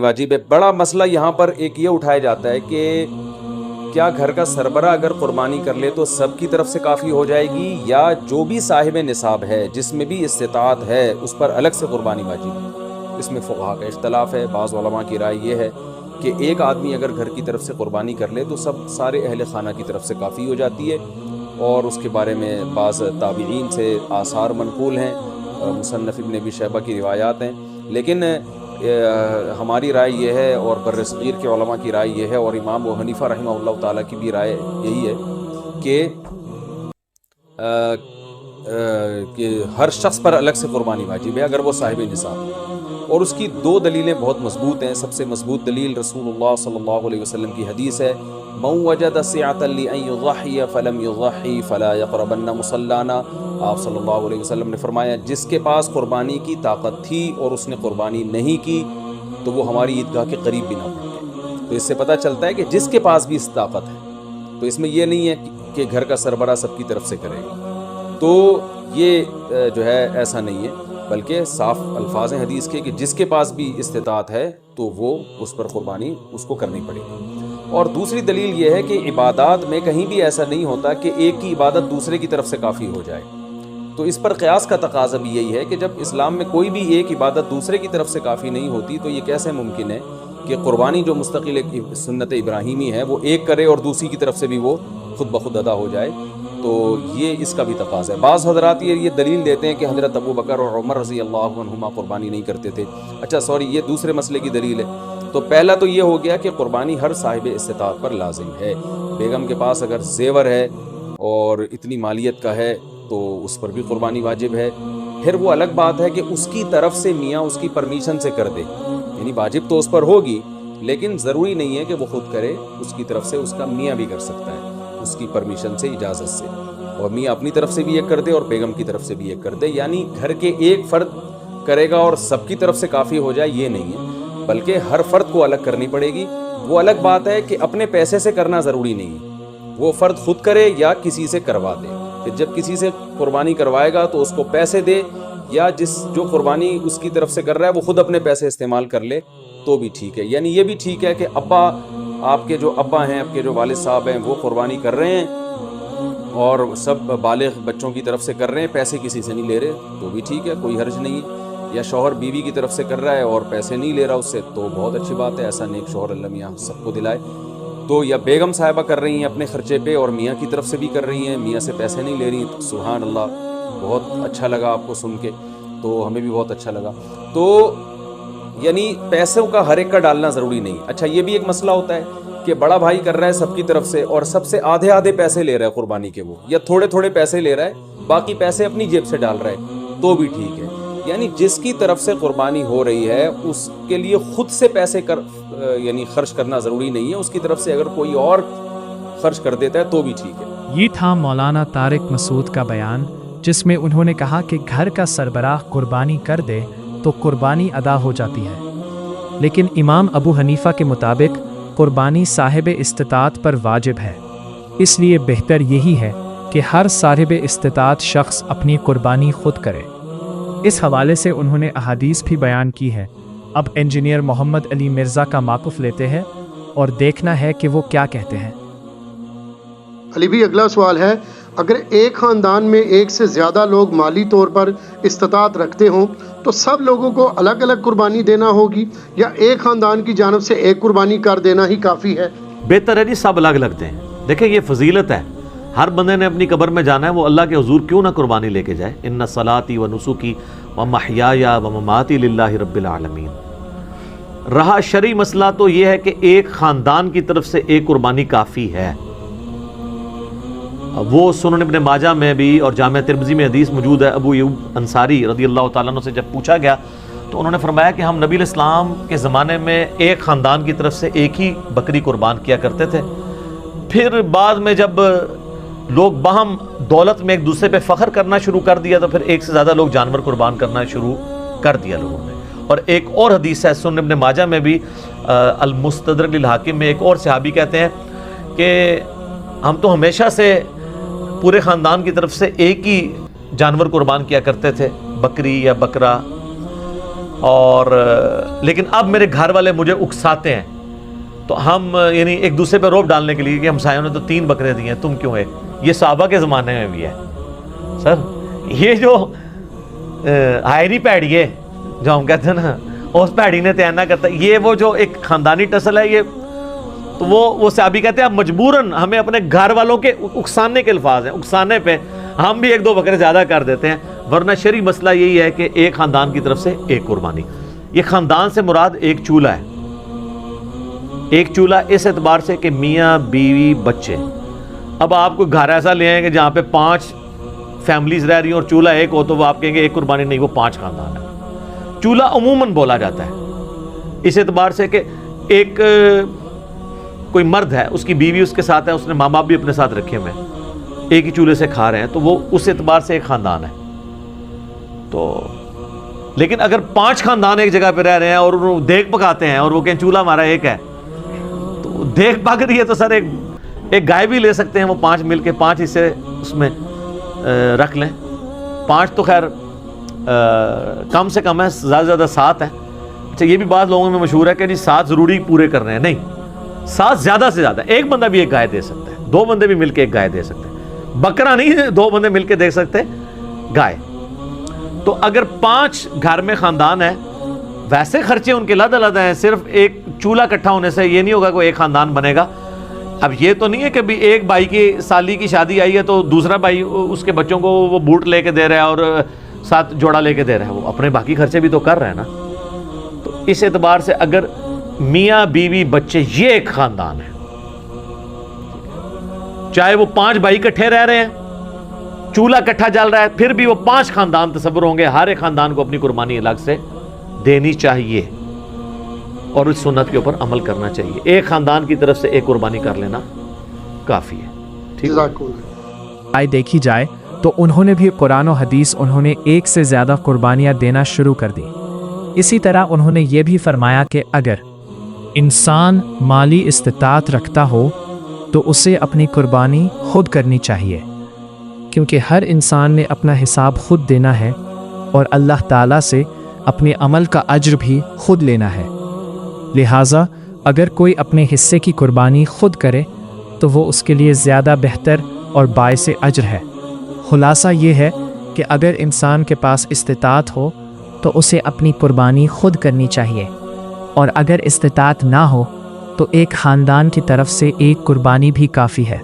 واجب ہے۔ بڑا مسئلہ یہاں پر ایک یہ اٹھایا جاتا ہے کہ کیا گھر کا سربراہ اگر قربانی کر لے تو سب کی طرف سے کافی ہو جائے گی، یا جو بھی صاحب نصاب ہے جس میں بھی استطاعت ہے اس پر الگ سے قربانی واجب ہے؟ اس میں فقہا کا اختلاف ہے۔ بعض علماء کی رائے یہ ہے کہ ایک آدمی اگر گھر کی طرف سے قربانی کر لے تو سارے اہل خانہ کی طرف سے کافی ہو جاتی ہے، اور اس کے بارے میں بعض تابعین سے آثار منقول ہیں، مصنف ابن ابی شیبہ کی روایات ہیں، لیکن ہماری رائے یہ ہے اور بر صغیر کے علماء کی رائے یہ ہے، اور امام ابو حنیفہ رحمہ اللہ تعالیٰ کی بھی رائے یہی ہے کہ ہر شخص پر الگ سے قربانی واجب ہے اگر وہ صاحب نصاب ہے۔ اور اس کی دو دلیلیں بہت مضبوط ہیں۔ سب سے مضبوط دلیل رسول اللہ صلی اللہ علیہ وسلم کی حدیث ہے، من وجد سعة لأن يضحي فلم يضحي فلا يقربن مصلانا۔ آپ صلی اللہ علیہ وسلم نے فرمایا جس کے پاس قربانی کی طاقت تھی اور اس نے قربانی نہیں کی تو وہ ہماری عیدگاہ کے قریب بھی نہ پہنچے۔ تو اس سے پتہ چلتا ہے کہ جس کے پاس بھی اس طاقت ہے، تو اس میں یہ نہیں ہے کہ گھر کا سربراہ سب کی طرف سے کرے گا، تو یہ جو ہے ایسا نہیں ہے، بلکہ صاف الفاظ ہیں حدیث کے کہ جس کے پاس بھی استطاعت ہے تو وہ اس پر قربانی اس کو کرنی پڑے گی۔ اور دوسری دلیل یہ ہے کہ عبادات میں کہیں بھی ایسا نہیں ہوتا کہ ایک کی عبادت دوسرے کی طرف سے کافی ہو جائے، تو اس پر قیاس کا تقاضا بھی یہی ہے کہ جب اسلام میں کوئی بھی ایک عبادت دوسرے کی طرف سے کافی نہیں ہوتی تو یہ کیسے ممکن ہے کہ قربانی جو مستقل ایک سنت ابراہیمی ہے وہ ایک کرے اور دوسری کی طرف سے بھی وہ خود بخود ادا ہو جائے؟ تو یہ اس کا بھی تقاضا ہے۔ بعض حضرات یہ دلیل دیتے ہیں کہ حضرت ابو بکر اور عمر رضی اللہ عنہما قربانی نہیں کرتے تھے۔ اچھا سوری، یہ دوسرے مسئلے کی دلیل ہے۔ تو پہلا تو یہ ہو گیا کہ قربانی ہر صاحب استطاعت پر لازم ہے۔ بیگم کے پاس اگر زیور ہے اور اتنی مالیت کا ہے تو اس پر بھی قربانی واجب ہے۔ پھر وہ الگ بات ہے کہ اس کی طرف سے میاں اس کی پرمیشن سے کر دے، یعنی واجب تو اس پر ہوگی لیکن ضروری نہیں ہے کہ وہ خود کرے، اس کی طرف سے اس کا میاں بھی کر سکتا ہے اس کی پرمیشن سے، اجازت سے، اور میاں اپنی طرف سے بھی ایک کر دے اور بیگم کی طرف سے بھی ایک کر دے، یعنی گھر کے ایک فرد کرے گا اور سب کی طرف سے کافی ہو جائے یہ نہیں ہے، بلکہ ہر فرد کو الگ کرنی پڑے گی۔ وہ الگ بات ہے کہ اپنے پیسے سے کرنا ضروری نہیں ہے، وہ فرد خود کرے یا کسی سے کروا دے، کہ جب کسی سے قربانی کروائے گا تو اس کو پیسے دے، یا جو قربانی اس کی طرف سے کر رہا ہے وہ خود اپنے پیسے استعمال کر لے تو بھی ٹھیک ہے۔ یعنی یہ بھی ٹھیک ہے کہ ابا، آپ کے جو ابا ہیں، آپ کے جو والد صاحب ہیں وہ قربانی کر رہے ہیں اور سب بالغ بچوں کی طرف سے کر رہے ہیں، پیسے کسی سے نہیں لے رہے تو بھی ٹھیک ہے، کوئی حرج نہیں ہے۔ یا شوہر بیوی کی طرف سے کر رہا ہے اور پیسے نہیں لے رہا اس سے تو بہت اچھی بات ہے، ایسا نیک شوہر اللہ میاں سب کو دلائے۔ تو یا بیگم صاحبہ کر رہی ہیں اپنے خرچے پہ اور میاں کی طرف سے بھی کر رہی ہیں، میاں سے پیسے نہیں لے رہی، تو سبحان اللہ، بہت اچھا لگا آپ کو سن کے، تو ہمیں بھی بہت اچھا لگا۔ تو یعنی پیسوں کا ہر ایک کا ڈالنا ضروری نہیں۔ اچھا یہ بھی ایک مسئلہ ہوتا ہے کہ بڑا بھائی کر رہا ہے سب کی طرف سے اور سب سے آدھے آدھے پیسے لے رہا ہے قربانی کے، وہ یا تھوڑے تھوڑے پیسے لے رہا ہے، باقی پیسے اپنی جیب سے ڈال رہا ہے تو بھی ٹھیک ہے۔ یعنی جس کی طرف سے قربانی ہو رہی ہے اس کے لیے خود سے پیسے یعنی خرچ کرنا ضروری نہیں ہے، اس کی طرف سے اگر کوئی اور خرچ کر دیتا ہے تو بھی ٹھیک ہے۔ یہ تھا مولانا طارق مسعود کا بیان، جس میں انہوں نے کہا کہ گھر کا سربراہ قربانی کر دے تو قربانی ادا ہو جاتی ہے، لیکن امام ابو حنیفہ کے مطابق قربانی صاحب استطاعت پر واجب ہے، اس لیے بہتر یہی ہے کہ ہر صاحب استطاعت شخص اپنی قربانی خود کرے۔ اس حوالے سے انہوں نے احادیث بھی بیان کی ہے۔ اب انجینئر محمد علی مرزا کا موقف لیتے ہیں اور دیکھنا ہے کہ وہ کیا کہتے ہیں۔ علی بھی اگلا سوال ہے، اگر ایک خاندان میں ایک سے زیادہ لوگ مالی طور پر استطاعت رکھتے ہوں تو سب لوگوں کو الگ الگ قربانی دینا ہوگی یا ایک خاندان کی جانب سے ایک قربانی کر دینا ہی کافی ہے؟ بہتر ہے جی سب الگ الگ دیں۔ دیکھیں یہ فضیلت ہے، ہر بندے نے اپنی قبر میں جانا ہے، وہ اللہ کے حضور کیوں نہ قربانی لے کے جائے۔ ان صلاتی و نسکی و محیای و مماتی للہ رب العالمین۔ رہا شرعی مسئلہ تو یہ ہے کہ ایک خاندان کی طرف سے ایک قربانی کافی ہے۔ وہ سنن ابن ماجہ میں بھی اور جامع ترمذی میں حدیث موجود ہے، ابو ایوب انصاری رضی اللہ تعالیٰ عنہ سے جب پوچھا گیا تو انہوں نے فرمایا کہ ہم نبی علیہ السلام کے زمانے میں ایک خاندان کی طرف سے ایک ہی بکری قربان کیا کرتے تھے، پھر بعد میں جب لوگ باہم دولت میں ایک دوسرے پہ فخر کرنا شروع کر دیا تو پھر ایک سے زیادہ لوگ جانور قربان کرنا شروع کر دیا لوگوں نے۔ اور ایک اور حدیث ہے سنن ابن ماجہ میں بھی، المستدرک للحاکم میں، ایک اور صحابی کہتے ہیں کہ ہم تو ہمیشہ سے پورے خاندان کی طرف سے ایک ہی جانور قربان کیا کرتے تھے، بکری یا بکرا، اور لیکن اب میرے گھر والے مجھے اکساتے ہیں، تو ہم یعنی ایک دوسرے پہ روب ڈالنے کے لیے کہ ہمسایوں نے تو 3 بکرے دیے ہیں، تم کیوں ایک؟ یہ صحابہ کے زمانے میں بھی ہے سر، یہ جو آئری پیڑی ہے جو ہم کہتے ہیں نا، اس پیڑی نے تینا کرتا ہے، یہ وہ جو ایک خاندانی ٹسل ہے، یہ تو وہ صحابی کہتے ہیں اب مجبوراً ہمیں اپنے گھر والوں کے اکسانے کے الفاظ ہیں، اکسانے پہ ہم بھی 1-2 بکرے زیادہ کر دیتے ہیں، ورنہ شرعی مسئلہ یہی ہے کہ ایک خاندان کی طرف سے ایک قربانی۔ یہ خاندان سے مراد ایک چولہا ہے، ایک چولہا اس اعتبار سے کہ میاں بیوی بچے۔ اب آپ کوئی گھر ایسا لے آئیں کہ جہاں پہ 5 فیملیز رہ رہی ہیں اور چولہا ایک ہو، تو وہ آپ کہیں گے ایک قربانی نہیں، وہ 5 خاندان ہے۔ چولہا عموماً بولا جاتا ہے اس اعتبار سے کہ ایک کوئی مرد ہے، اس کی بیوی اس کے ساتھ ہے، اس نے ماں باپ بھی اپنے ساتھ رکھے ہوئے ہیں، ایک ہی چولہے سے کھا رہے ہیں، تو وہ اس اعتبار سے ایک خاندان ہے۔ تو لیکن اگر 5 خاندان ایک جگہ پہ رہ رہے ہیں اور انہوں دیکھ پکاتے ہیں اور وہ کہیں چولہا ہمارا ایک ہے، تو دیکھ پک رہی ہے تو سر ایک گائے بھی لے سکتے ہیں، وہ 5 مل کے 5 حصے اس میں رکھ لیں۔ 5 تو خیر کم سے کم ہے، زیادہ سے زیادہ 7 ہے۔ اچھا یہ بھی بعض لوگوں میں مشہور ہے کہ جی 7 ضروری پورے کر رہے ہیں، نہیں، 7 زیادہ سے زیادہ، ایک بندہ بھی ایک گائے دے سکتا ہے، 2 بندے بھی مل کے ایک گائے دے سکتے ہیں، بکرا نہیں 2 بندے مل کے دے سکتے گائے۔ تو اگر 5 گھر میں خاندان ہے، ویسے خرچے ان کے علیحدہ علیحدہ ہیں، صرف ایک چولہا اکٹھا ہونے سے یہ نہیں ہوگا کوئی ایک خاندان بنے گا۔ اب یہ تو نہیں ہے کہ بھی ایک بھائی کی سالی کی شادی آئی ہے تو دوسرا بھائی اس کے بچوں کو وہ بوٹ لے کے دے رہا ہے اور 7 جوڑا لے کے دے رہا ہے، وہ اپنے باقی خرچے بھی تو کر رہے ہیں نا۔ تو اس اعتبار سے اگر میاں بیوی بچے یہ ایک خاندان ہے، چاہے وہ 5 بھائی اکٹھے رہ رہے ہیں، چولہا اکٹھا جل رہا ہے، پھر بھی وہ 5 خاندان تصور ہوں گے، ہر ایک خاندان کو اپنی قربانی الگ سے دینی چاہیے اور اس سنت کے اوپر عمل کرنا چاہیے۔ ایک خاندان کی طرف سے ایک قربانی کر لینا کافی ہے، ٹھیک ہے۔ آئے دیکھی جائے تو انہوں نے بھی قرآن و حدیث انہوں نے ایک سے زیادہ قربانیاں دینا شروع کر دی۔ اسی طرح انہوں نے یہ بھی فرمایا کہ اگر انسان مالی استطاعت رکھتا ہو تو اسے اپنی قربانی خود کرنی چاہیے، کیونکہ ہر انسان نے اپنا حساب خود دینا ہے اور اللہ تعالیٰ سے اپنے عمل کا اجر بھی خود لینا ہے۔ لہٰذا اگر کوئی اپنے حصے کی قربانی خود کرے تو وہ اس کے لیے زیادہ بہتر اور باعث اجر ہے۔ خلاصہ یہ ہے کہ اگر انسان کے پاس استطاعت ہو تو اسے اپنی قربانی خود کرنی چاہیے، اور اگر استطاعت نہ ہو تو ایک خاندان کی طرف سے ایک قربانی بھی کافی ہے۔